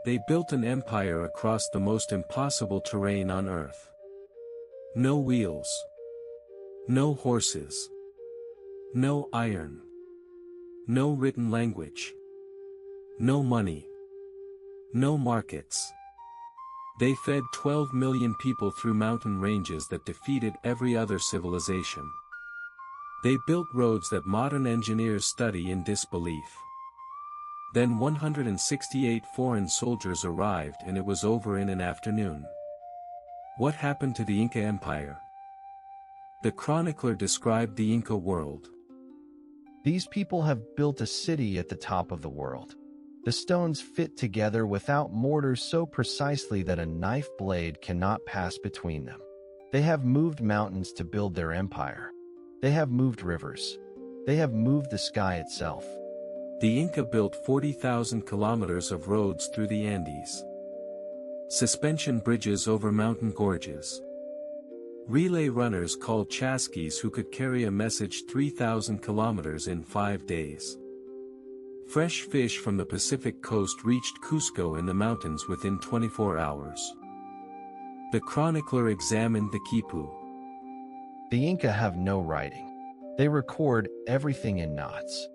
They built an empire across the most impossible terrain on earth. No wheels. No horses. No iron. No written language. No money. No markets. They fed 12 million people through mountain ranges that defeated every other civilization. They built roads that modern engineers study in disbelief. Then 168 foreign soldiers arrived and it was over in an afternoon. What happened to the Inca Empire? The chronicler described the Inca world. These people have built a city at the top of the world. The stones fit together without mortar so precisely that a knife blade cannot pass between them. They have moved mountains to build their empire. They have moved rivers. They have moved the sky itself. The Inca built 40,000 kilometers of roads through the Andes. Suspension bridges over mountain gorges. Relay runners called chasquis who could carry a message 3,000 kilometers in 5 days. Fresh fish from the Pacific coast reached Cusco in the mountains within 24 hours. The chronicler examined the quipu. The Inca have no writing. They record everything in knots.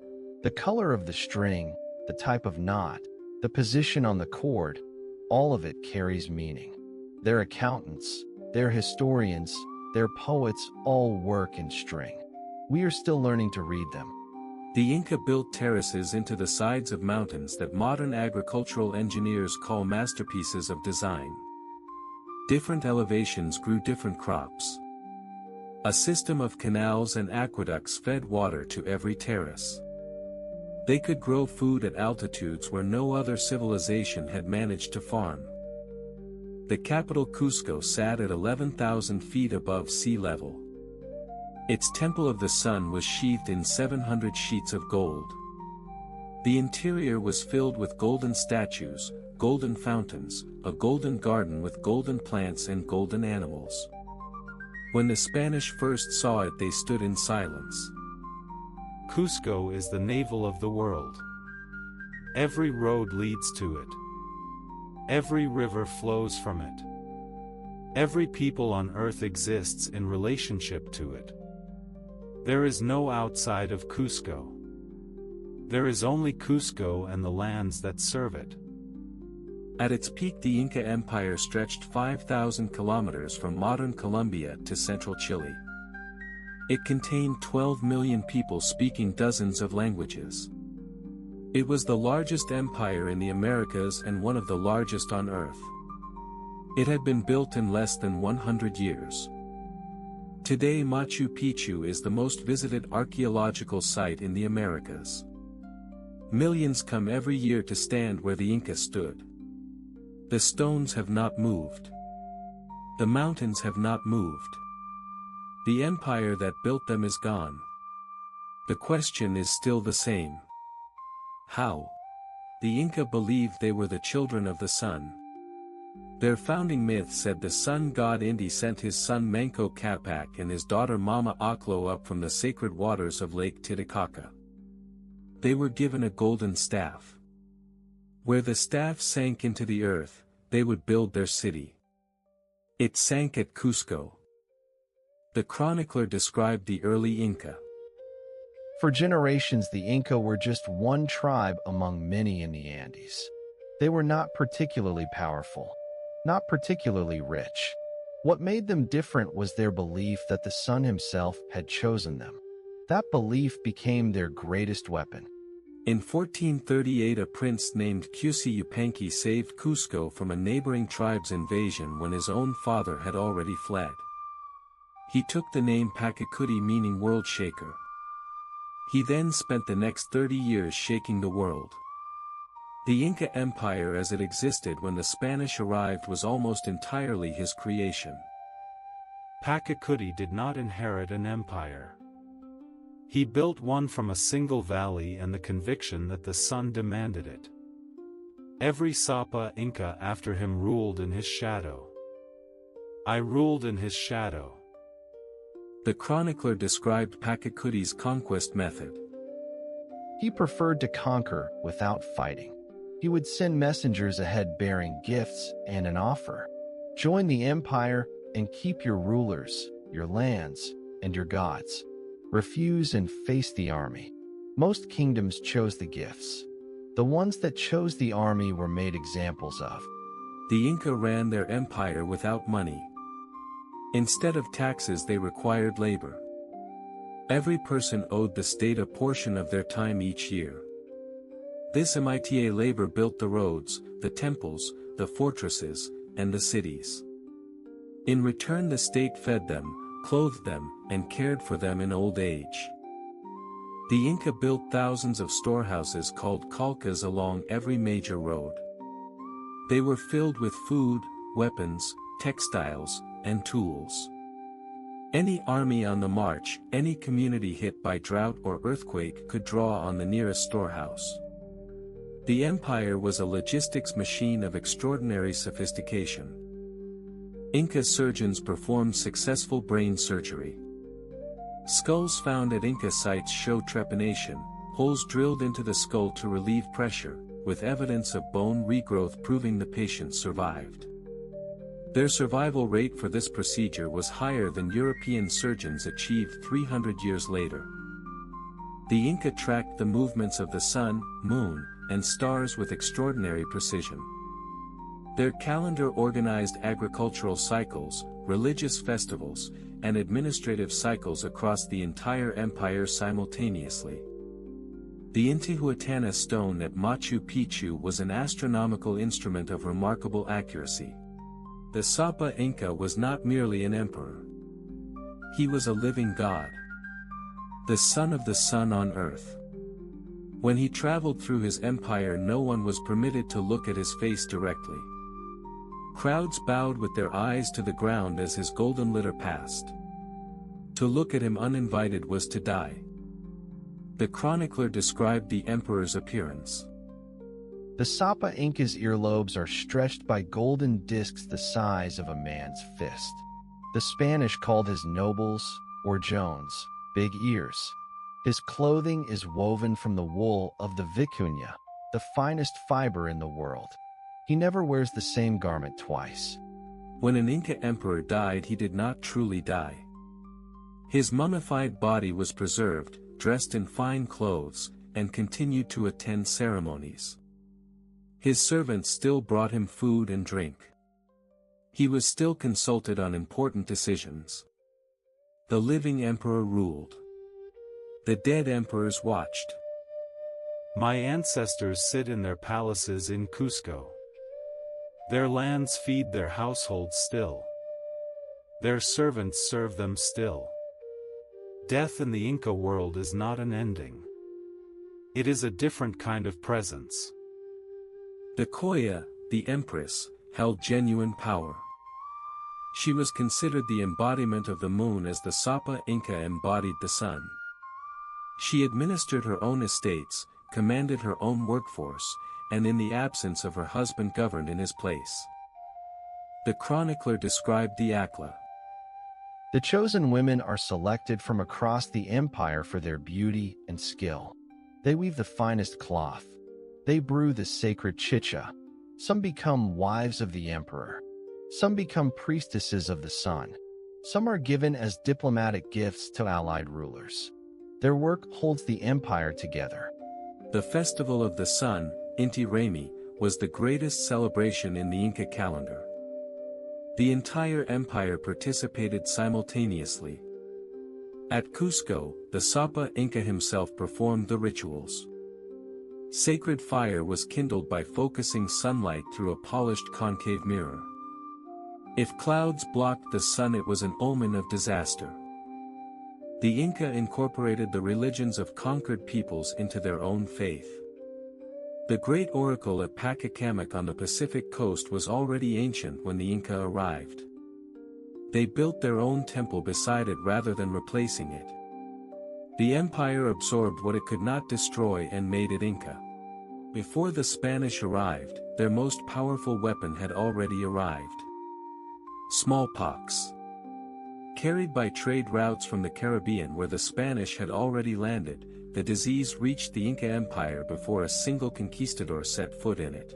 The color of the string, the type of knot, the position on the cord, all of it carries meaning. Their accountants, their historians, their poets all work in string. We are still learning to read them. The Inca built terraces into the sides of mountains that modern agricultural engineers call masterpieces of design. Different elevations grew different crops. A system of canals and aqueducts fed water to every terrace. They could grow food at altitudes where no other civilization had managed to farm. The capital Cusco sat at 11,000 feet above sea level. Its temple of the sun was sheathed in 700 sheets of gold. The interior was filled with golden statues, golden fountains, a golden garden with golden plants and golden animals. When the Spanish first saw it, they stood in silence. Cusco is the navel of the world. Every road leads to it. Every river flows from it. Every people on earth exists in relationship to it. There is no outside of Cusco. There is only Cusco and the lands that serve it. At its peak, the Inca Empire stretched 5,000 kilometers from modern Colombia to central Chile. It contained 12 million people speaking dozens of languages. It was the largest empire in the Americas and one of the largest on Earth. It had been built in less than 100 years. Today, Machu Picchu is the most visited archaeological site in the Americas. Millions come every year to stand where the Inca stood. The stones have not moved. The mountains have not moved. The empire that built them is gone. The question is still the same. How? The Inca believed they were the children of the sun. Their founding myth said the sun god Inti sent his son Manco Capac and his daughter Mama Oclo up from the sacred waters of Lake Titicaca. They were given a golden staff. Where the staff sank into the earth, they would build their city. It sank at Cusco. The chronicler described the early Inca. For generations, the Inca were just one tribe among many in the Andes. They were not particularly powerful, not particularly rich. What made them different was their belief that the sun himself had chosen them. That belief became their greatest weapon. In 1438, a prince named Cusi Yupanqui saved Cusco from a neighboring tribe's invasion when his own father had already fled. He took the name Pachacuti, meaning world shaker. He then spent the next 30 years shaking the world. The Inca Empire as it existed when the Spanish arrived was almost entirely his creation. Pachacuti did not inherit an empire. He built one from a single valley and the conviction that the sun demanded it. Every Sapa Inca after him ruled in his shadow. I ruled in his shadow. The chronicler described Pachacuti's conquest method. He preferred to conquer without fighting. He would send messengers ahead bearing gifts and an offer. Join the empire and keep your rulers, your lands, and your gods. Refuse and face the army. Most kingdoms chose the gifts. The ones that chose the army were made examples of. The Inca ran their empire without money. Instead of taxes, they required labor. Every person owed the state a portion of their time each year. This MITA labor built the roads, the temples, the fortresses, and the cities. In return, the state fed them, clothed them, and cared for them in old age. The Inca built thousands of storehouses called calcas along every major road. They were filled with food, weapons, textiles, and tools. Any army on the march, any community hit by drought or earthquake could draw on the nearest storehouse. The empire was a logistics machine of extraordinary sophistication. Inca surgeons performed successful brain surgery. Skulls found at Inca sites show trepanation, holes drilled into the skull to relieve pressure, with evidence of bone regrowth proving the patient survived. Their survival rate for this procedure was higher than European surgeons achieved 300 years later. The Inca tracked the movements of the sun, moon, and stars with extraordinary precision. Their calendar organized agricultural cycles, religious festivals, and administrative cycles across the entire empire simultaneously. The Intihuatana stone at Machu Picchu was an astronomical instrument of remarkable accuracy. The Sapa Inca was not merely an emperor. He was a living god. The son of the sun on earth. When he traveled through his empire, no one was permitted to look at his face directly. Crowds bowed with their eyes to the ground as his golden litter passed. To look at him uninvited was to die. The chronicler described the emperor's appearance. The Sapa Inca's earlobes are stretched by golden discs the size of a man's fist. The Spanish called his nobles, or Jones, big ears. His clothing is woven from the wool of the vicuña, the finest fiber in the world. He never wears the same garment twice. When an Inca emperor died, he did not truly die. His mummified body was preserved, dressed in fine clothes, and continued to attend ceremonies. His servants still brought him food and drink. He was still consulted on important decisions. The living emperor ruled. The dead emperors watched. My ancestors sit in their palaces in Cusco. Their lands feed their households still. Their servants serve them still. Death in the Inca world is not an ending. It is a different kind of presence. The Koya, the empress, held genuine power. She was considered the embodiment of the moon as the Sapa Inca embodied the sun. She administered her own estates, commanded her own workforce, and in the absence of her husband governed in his place. The chronicler described the Akla. The chosen women are selected from across the empire for their beauty and skill. They weave the finest cloth. They brew the sacred chicha. Some become wives of the emperor. Some become priestesses of the sun. Some are given as diplomatic gifts to allied rulers. Their work holds the empire together. The festival of the sun, Inti Raymi, was the greatest celebration in the Inca calendar. The entire empire participated simultaneously. At Cusco, the Sapa Inca himself performed the rituals. Sacred fire was kindled by focusing sunlight through a polished concave mirror. If clouds blocked the sun, it was an omen of disaster. The Inca incorporated the religions of conquered peoples into their own faith. The great oracle at Pacacamac on the Pacific coast was already ancient when the Inca arrived. They built their own temple beside it rather than replacing it. The empire absorbed what it could not destroy and made it Inca. Before the Spanish arrived, their most powerful weapon had already arrived. Smallpox. Carried by trade routes from the Caribbean where the Spanish had already landed, the disease reached the Inca Empire before a single conquistador set foot in it.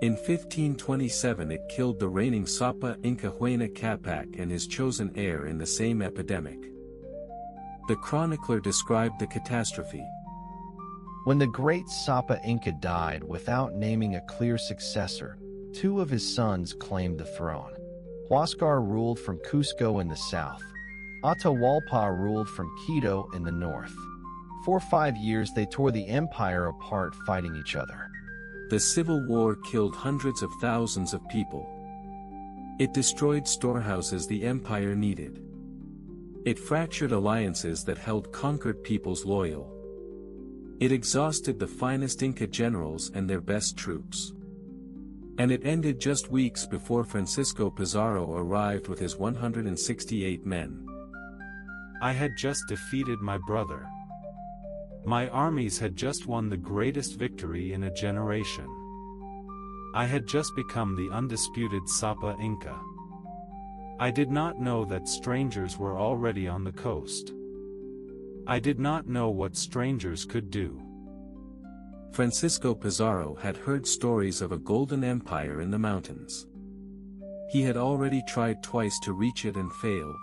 In 1527 it killed the reigning Sapa Inca Huayna Capac and his chosen heir in the same epidemic. The chronicler described the catastrophe. When the great Sapa Inca died without naming a clear successor, two of his sons claimed the throne. Huáscar ruled from Cusco in the south. Atahualpa ruled from Quito in the north. For 5 years they tore the empire apart, fighting each other. The civil war killed hundreds of thousands of people. It destroyed storehouses the empire needed. It fractured alliances that held conquered peoples loyal. It exhausted the finest Inca generals and their best troops. And it ended just weeks before Francisco Pizarro arrived with his 168 men. I had just defeated my brother. My armies had just won the greatest victory in a generation. I had just become the undisputed Sapa Inca. I did not know that strangers were already on the coast. I did not know what strangers could do. Francisco Pizarro had heard stories of a golden empire in the mountains. He had already tried twice to reach it and failed.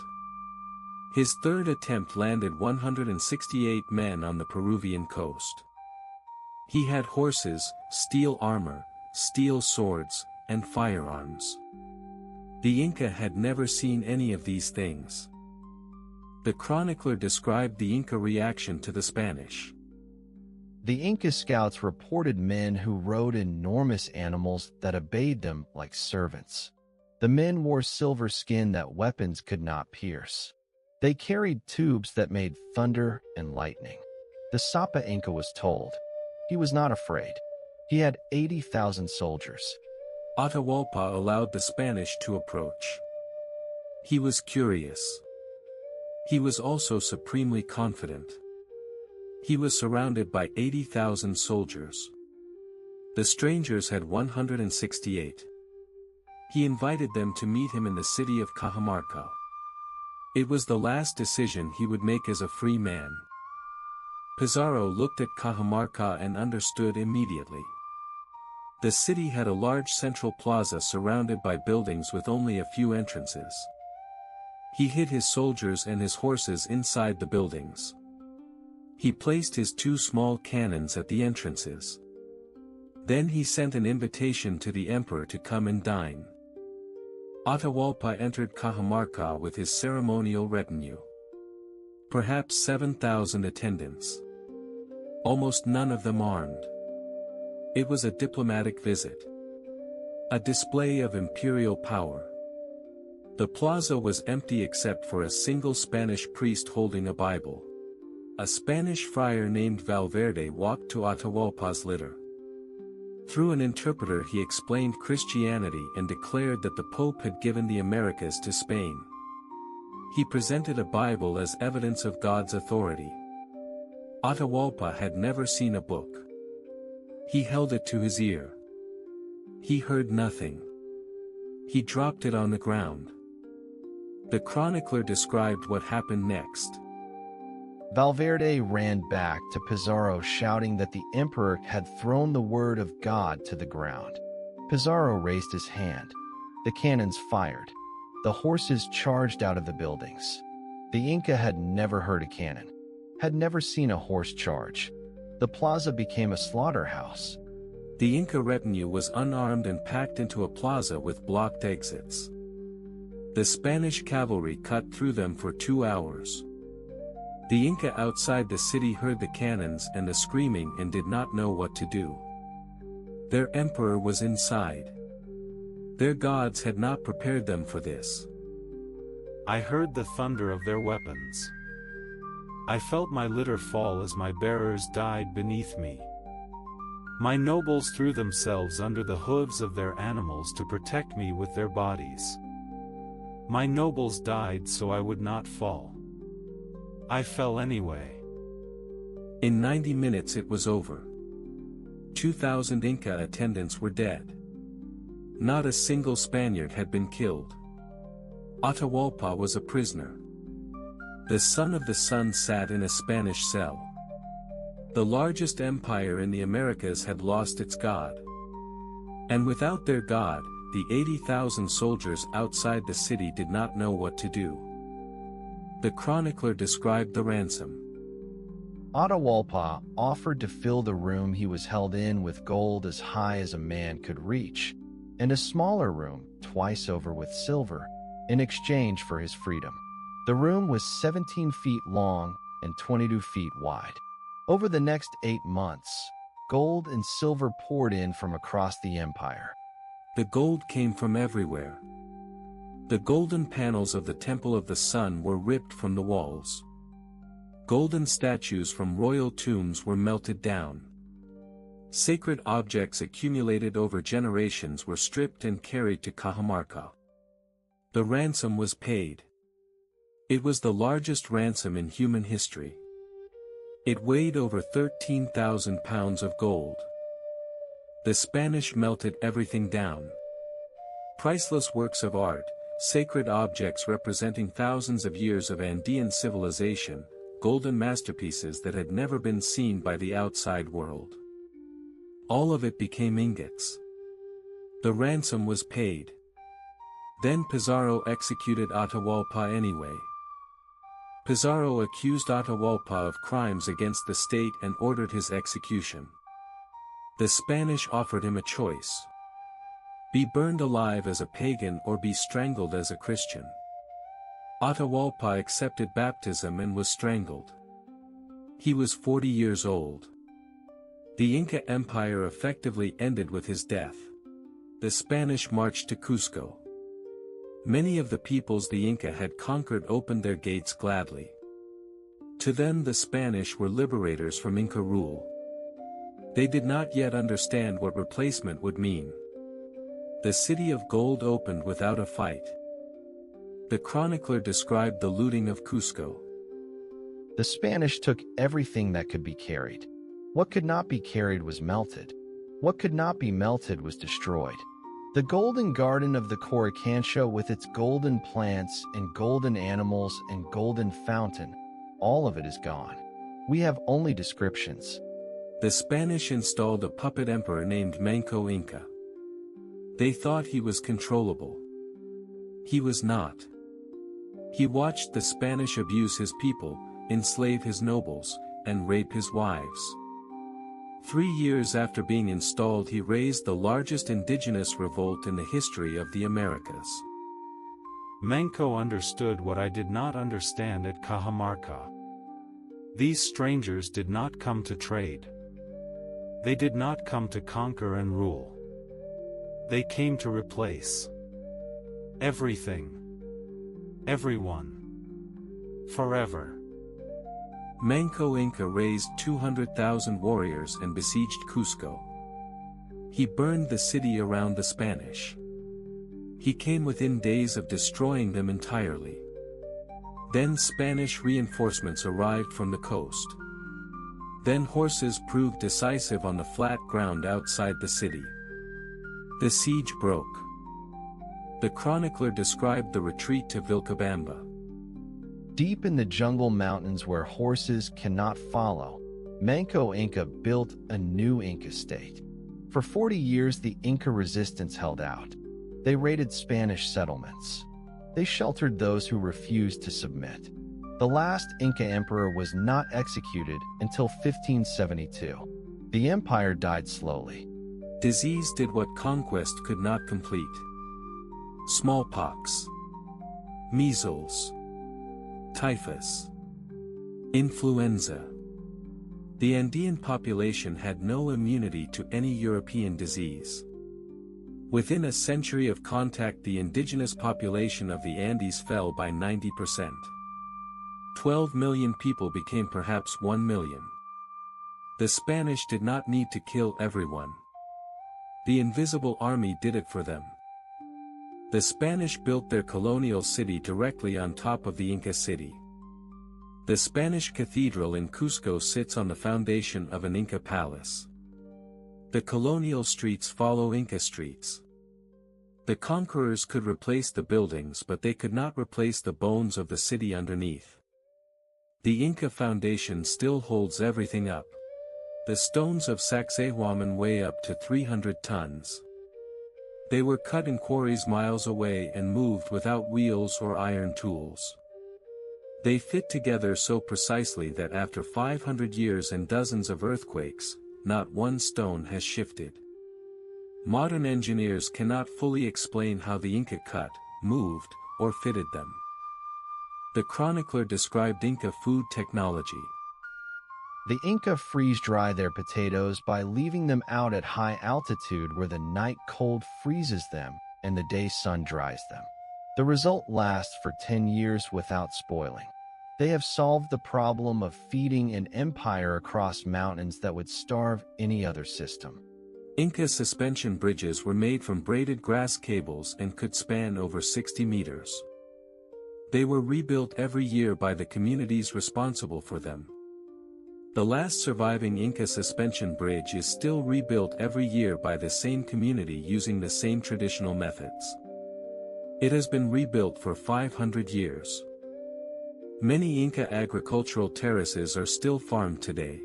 His third attempt landed 168 men on the Peruvian coast. He had horses, steel armor, steel swords, and firearms. The Inca had never seen any of these things. The chronicler described the Inca reaction to the Spanish. The Inca scouts reported men who rode enormous animals that obeyed them like servants. The men wore silver skin that weapons could not pierce. They carried tubes that made thunder and lightning. The Sapa Inca was told. He was not afraid. He had 80,000 soldiers. Atahualpa allowed the Spanish to approach. He was curious. He was also supremely confident. He was surrounded by 80,000 soldiers. The strangers had 168. He invited them to meet him in the city of Cajamarca. It was the last decision he would make as a free man. Pizarro looked at Cajamarca and understood immediately. The city had a large central plaza surrounded by buildings with only a few entrances. He hid his soldiers and his horses inside the buildings. He placed his 2 small cannons at the entrances. Then he sent an invitation to the emperor to come and dine. Atahualpa entered Cajamarca with his ceremonial retinue. Perhaps 7,000 attendants. Almost none of them armed. It was a diplomatic visit. A display of imperial power. The plaza was empty except for a single Spanish priest holding a Bible. A Spanish friar named Valverde walked to Atahualpa's litter. Through an interpreter he explained Christianity and declared that the Pope had given the Americas to Spain. He presented a Bible as evidence of God's authority. Atahualpa had never seen a book. He held it to his ear. He heard nothing. He dropped it on the ground. The chronicler described what happened next. Valverde ran back to Pizarro shouting that the emperor had thrown the word of God to the ground. Pizarro raised his hand. The cannons fired. The horses charged out of the buildings. The Inca had never heard a cannon, had never seen a horse charge. The plaza became a slaughterhouse. The Inca retinue was unarmed and packed into a plaza with blocked exits. The Spanish cavalry cut through them for 2 hours. The Inca outside the city heard the cannons and the screaming and did not know what to do. Their emperor was inside. Their gods had not prepared them for this. I heard the thunder of their weapons. I felt my litter fall as my bearers died beneath me. My nobles threw themselves under the hooves of their animals to protect me with their bodies. My nobles died so I would not fall. I fell anyway. In 90 minutes it was over. 2,000 Inca attendants were dead. Not a single Spaniard had been killed. Atahualpa was a prisoner. The son of the sun sat in a Spanish cell. The largest empire in the Americas had lost its god. And without their god, the 80,000 soldiers outside the city did not know what to do. The chronicler described the ransom. Atahualpa offered to fill the room he was held in with gold as high as a man could reach, and a smaller room twice over with silver, in exchange for his freedom. The room was 17 feet long and 22 feet wide. Over the next 8 months, gold and silver poured in from across the empire. The gold came from everywhere. The golden panels of the Temple of the Sun were ripped from the walls. Golden statues from royal tombs were melted down. Sacred objects accumulated over generations were stripped and carried to Cajamarca. The ransom was paid. It was the largest ransom in human history. It weighed over 13,000 pounds of gold. The Spanish melted everything down. Priceless works of art, sacred objects representing thousands of years of Andean civilization, golden masterpieces that had never been seen by the outside world. All of it became ingots. The ransom was paid. Then Pizarro executed Atahualpa anyway. Pizarro accused Atahualpa of crimes against the state and ordered his execution. The Spanish offered him a choice: be burned alive as a pagan or be strangled as a Christian. Atahualpa accepted baptism and was strangled. He was 40 years old. The Inca Empire effectively ended with his death. The Spanish marched to Cusco. Many of the peoples the Inca had conquered opened their gates gladly. To them the Spanish were liberators from Inca rule. They did not yet understand what replacement would mean. The city of gold opened without a fight. The chronicler described the looting of Cusco. The Spanish took everything that could be carried. What could not be carried was melted. What could not be melted was destroyed. The golden garden of the Coricancho with its golden plants and golden animals and golden fountain, all of it is gone. We have only descriptions. The Spanish installed a puppet emperor named Manco Inca. They thought he was controllable. He was not. He watched the Spanish abuse his people, enslave his nobles, and rape his wives. 3 years after being installed, he raised the largest indigenous revolt in the history of the Americas. Manco understood what I did not understand at Cajamarca. These strangers did not come to trade. They did not come to conquer and rule. They came to replace everything, everyone, forever. Manco Inca raised 200,000 warriors and besieged Cusco. He burned the city around the Spanish. He came within days of destroying them entirely. Then Spanish reinforcements arrived from the coast. Then horses proved decisive on the flat ground outside the city. The siege broke. The chronicler described the retreat to Vilcabamba. Deep in the jungle mountains where horses cannot follow, Manco Inca built a new Inca state. For 40 years the Inca resistance held out. They raided Spanish settlements. They sheltered those who refused to submit. The last Inca emperor was not executed until 1572. The empire died slowly. Disease did what conquest could not complete. Smallpox, measles, typhus, influenza. The Andean population had no immunity to any European disease. Within a century of contact, the indigenous population of the Andes fell by 90%. 12 million people became perhaps 1 million. The Spanish did not need to kill everyone. The Invisible Army did it for them. The Spanish built their colonial city directly on top of the Inca city. The Spanish cathedral in Cusco sits on the foundation of an Inca palace. The colonial streets follow Inca streets. The conquerors could replace the buildings, but they could not replace the bones of the city underneath. The Inca foundation still holds everything up. The stones of Sacsayhuaman weigh up to 300 tons. They were cut in quarries miles away and moved without wheels or iron tools. They fit together so precisely that after 500 years and dozens of earthquakes, not one stone has shifted. Modern engineers cannot fully explain how the Inca cut, moved, or fitted them. The chronicler described Inca food technology. The Inca freeze-dry their potatoes by leaving them out at high altitude where the night cold freezes them and the day sun dries them. The result lasts for 10 years without spoiling. They have solved the problem of feeding an empire across mountains that would starve any other system. Inca suspension bridges were made from braided grass cables and could span over 60 meters. They were rebuilt every year by the communities responsible for them. The last surviving Inca suspension bridge is still rebuilt every year by the same community using the same traditional methods. It has been rebuilt for 500 years. Many Inca agricultural terraces are still farmed today.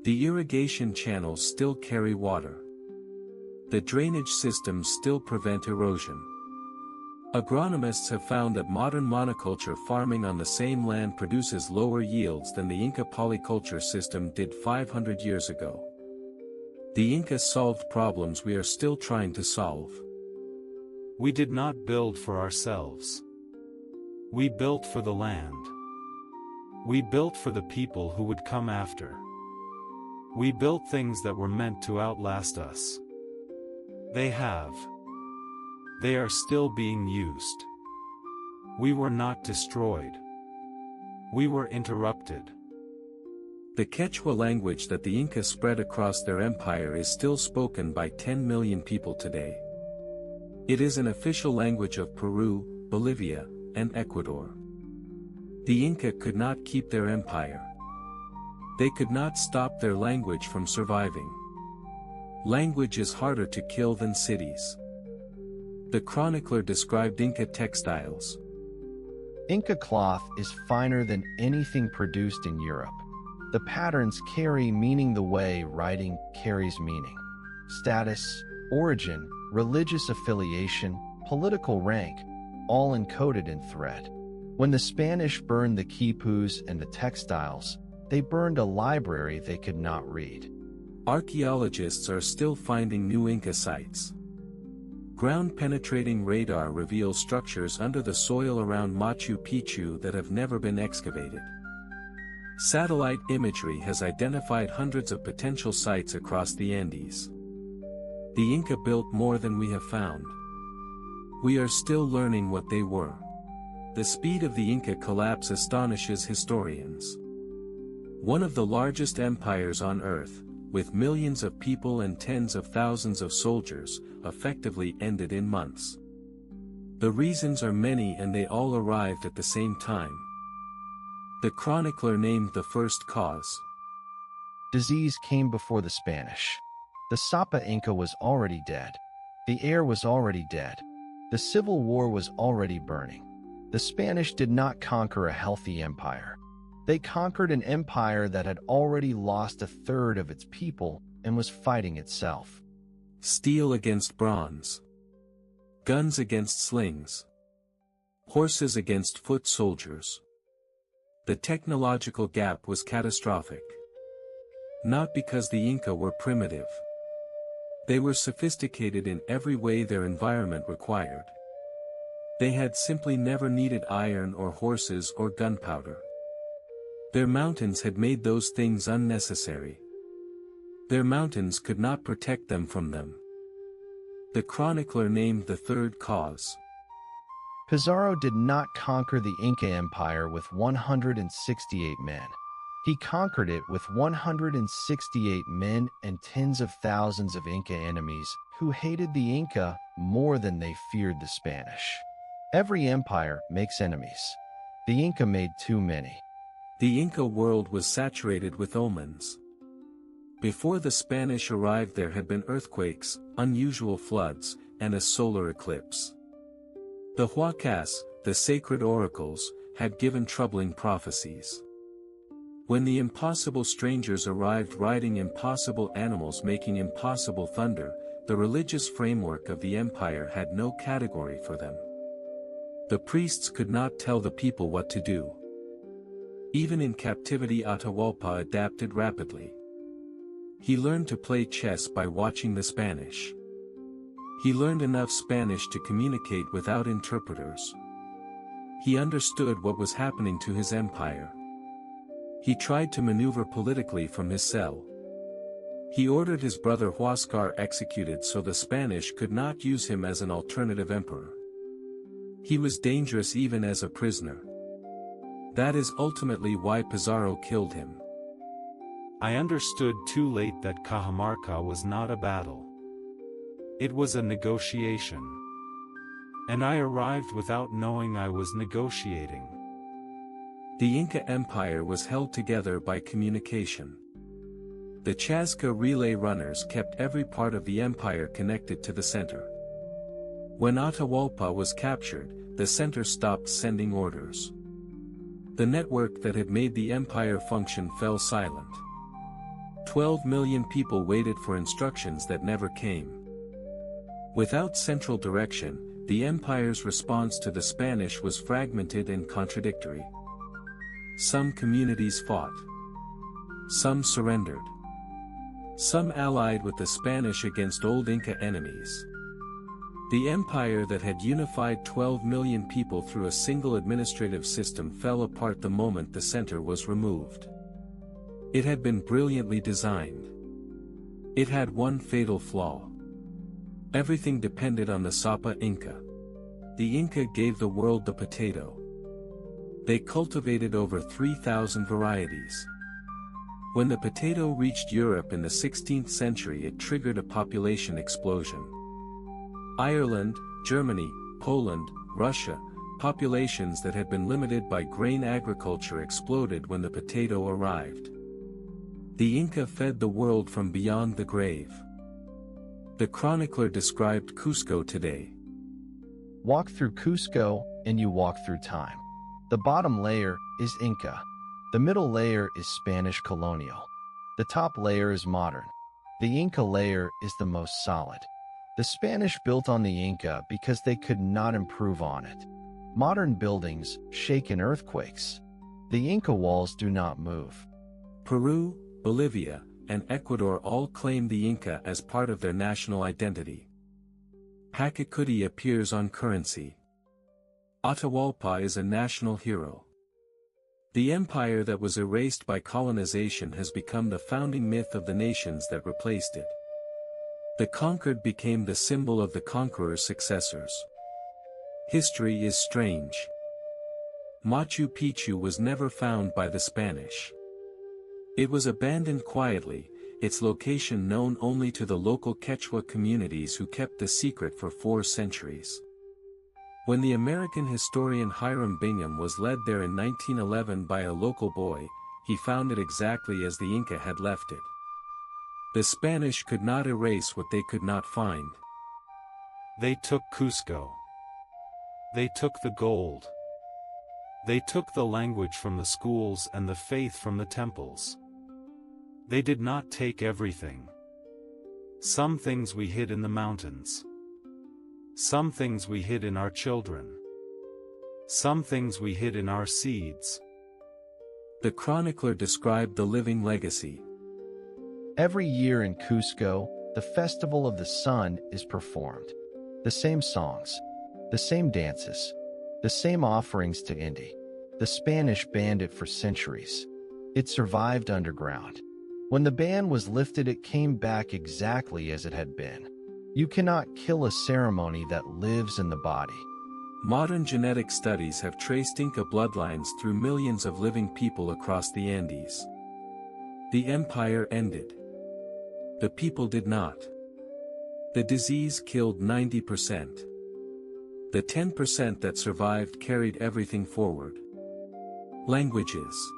The irrigation channels still carry water. The drainage systems still prevent erosion. Agronomists have found that modern monoculture farming on the same land produces lower yields than the Inca polyculture system did 500 years ago. The Incas solved problems we are still trying to solve. We did not build for ourselves. We built for the land. We built for the people who would come after. We built things that were meant to outlast us. They have. They are still being used. We were not destroyed. We were interrupted. The Quechua language that the Inca spread across their empire is still spoken by 10 million people today. It is an official language of Peru, Bolivia, and Ecuador. The Inca could not keep their empire. They could not stop their language from surviving. Language is harder to kill than cities. The chronicler described Inca textiles. Inca cloth is finer than anything produced in Europe. The patterns carry meaning the way writing carries meaning. Status, origin, religious affiliation, political rank, all encoded in thread. When the Spanish burned the quipus and the textiles, they burned a library they could not read. Archaeologists are still finding new Inca sites. Ground-penetrating radar reveals structures under the soil around Machu Picchu that have never been excavated. Satellite imagery has identified hundreds of potential sites across the Andes. The Inca built more than we have found. We are still learning what they were. The speed of the Inca collapse astonishes historians. One of the largest empires on Earth, with millions of people and tens of thousands of soldiers, effectively ended in months. The reasons are many and they all arrived at the same time. The chronicler named the first cause. Disease came before the Spanish. The Sapa Inca was already dead. The air was already dead. The Civil War was already burning. The Spanish did not conquer a healthy empire. They conquered an empire that had already lost a third of its people and was fighting itself. Steel against bronze. Guns against slings. Horses against foot soldiers. The technological gap was catastrophic. Not because the Inca were primitive. They were sophisticated in every way their environment required. They had simply never needed iron or horses or gunpowder. Their mountains had made those things unnecessary. Their mountains could not protect them from them. The chronicler named the third cause. Pizarro did not conquer the Inca Empire with 168 men. He conquered it with 168 men and tens of thousands of Inca enemies who hated the Inca more than they feared the Spanish. Every empire makes enemies. The Inca made too many. The Inca world was saturated with omens. Before the Spanish arrived there had been earthquakes, unusual floods, and a solar eclipse. The Huacas, the sacred oracles, had given troubling prophecies. When the impossible strangers arrived riding impossible animals making impossible thunder, the religious framework of the empire had no category for them. The priests could not tell the people what to do. Even in captivity, Atahualpa adapted rapidly. He learned to play chess by watching the Spanish. He learned enough Spanish to communicate without interpreters. He understood what was happening to his empire. He tried to maneuver politically from his cell. He ordered his brother Huáscar executed so the Spanish could not use him as an alternative emperor. He was dangerous even as a prisoner. That is ultimately why Pizarro killed him. I understood too late that Cajamarca was not a battle. It was a negotiation. And I arrived without knowing I was negotiating. The Inca Empire was held together by communication. The Chasca relay runners kept every part of the empire connected to the center. When Atahualpa was captured, the center stopped sending orders. The network that had made the empire function fell silent. 12 million people waited for instructions that never came. Without central direction, the empire's response to the Spanish was fragmented and contradictory. Some communities fought. Some surrendered. Some allied with the Spanish against old Inca enemies. The empire that had unified 12 million people through a single administrative system fell apart the moment the center was removed. It had been brilliantly designed. It had one fatal flaw. Everything depended on the Sapa Inca. The Inca gave the world the potato. They cultivated over 3,000 varieties. When the potato reached Europe in the 16th century, it triggered a population explosion. Ireland, Germany, Poland, Russia, populations that had been limited by grain agriculture exploded when the potato arrived. The Inca fed the world from beyond the grave. The chronicler described Cusco today. Walk through Cusco, and you walk through time. The bottom layer is Inca. The middle layer is Spanish colonial. The top layer is modern. The Inca layer is the most solid. The Spanish built on the Inca because they could not improve on it. Modern buildings shake in earthquakes. The Inca walls do not move. Peru, Bolivia, and Ecuador all claim the Inca as part of their national identity. Pachacuti appears on currency. Atahualpa is a national hero. The empire that was erased by colonization has become the founding myth of the nations that replaced it. The conquered became the symbol of the conqueror's successors. History is strange. Machu Picchu was never found by the Spanish. It was abandoned quietly, its location known only to the local Quechua communities who kept the secret for 4 centuries. When the American historian Hiram Bingham was led there in 1911 by a local boy, he found it exactly as the Inca had left it. The Spanish could not erase what they could not find. They took Cusco. They took the gold. They took the language from the schools and the faith from the temples. They did not take everything. Some things we hid in the mountains. Some things we hid in our children. Some things we hid in our seeds. The chronicler described the living legacy. Every year in Cusco, the Festival of the Sun is performed. The same songs, the same dances, the same offerings to Indy. The Spanish banned it for centuries. It survived underground. When the ban was lifted, it came back exactly as it had been. You cannot kill a ceremony that lives in the body. Modern genetic studies have traced Inca bloodlines through millions of living people across the Andes. The empire ended. The people did not. The disease killed 90%. The 10% that survived carried everything forward. Languages,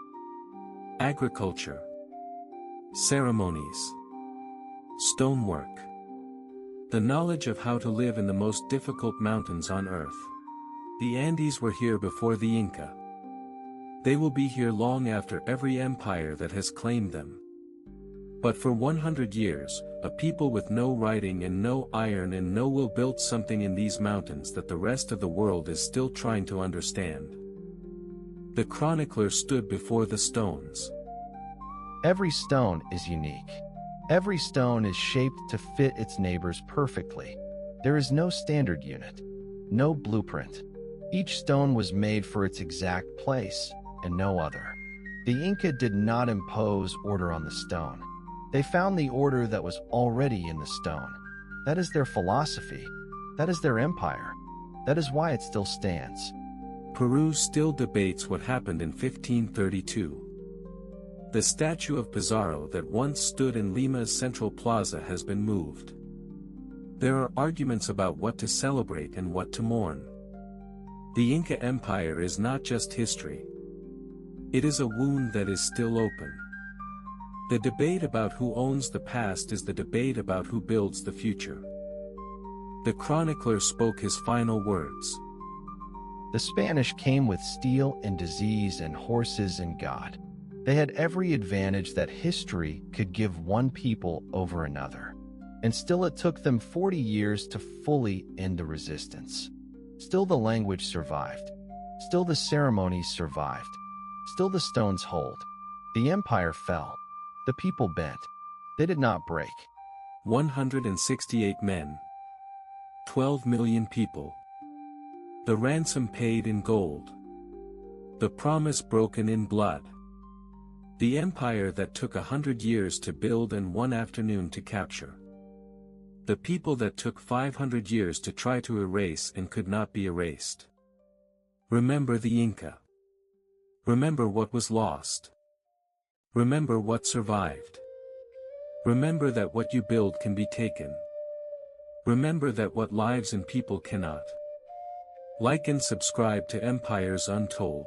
agriculture, ceremonies, stonework, The knowledge of how to live in the most difficult mountains on earth. The Andes were here before the Inca. They will be here long after every empire that has claimed them. But for 100 years, a people with no writing and no iron and no will built something in these mountains that the rest of the world is still trying to understand. The chronicler stood before the stones. Every stone is unique. Every stone is shaped to fit its neighbors perfectly. There is no standard unit, no blueprint. Each stone was made for its exact place, and no other. The Inca did not impose order on the stone. They found the order that was already in the stone. That is their philosophy. That is their empire. That is why it still stands. Peru still debates what happened in 1532. The statue of Pizarro that once stood in Lima's central plaza has been moved. There are arguments about what to celebrate and what to mourn. The Inca Empire is not just history. It is a wound that is still open. The debate about who owns the past is the debate about who builds the future. The chronicler spoke his final words. The Spanish came with steel and disease and horses and God. They had every advantage that history could give one people over another. And still it took them 40 years to fully end the resistance. Still the language survived. Still the ceremonies survived. Still the stones hold. The empire fell. The people bent. They did not break. 168 men. 12 million people. The ransom paid in gold. The promise broken in blood. The empire that took 100 years to build and 1 afternoon to capture. The people that took 500 years to try to erase and could not be erased. Remember the Inca. Remember what was lost. Remember what survived. Remember that what you build can be taken. Remember that what lives and people cannot. Like and subscribe to Empires Untold.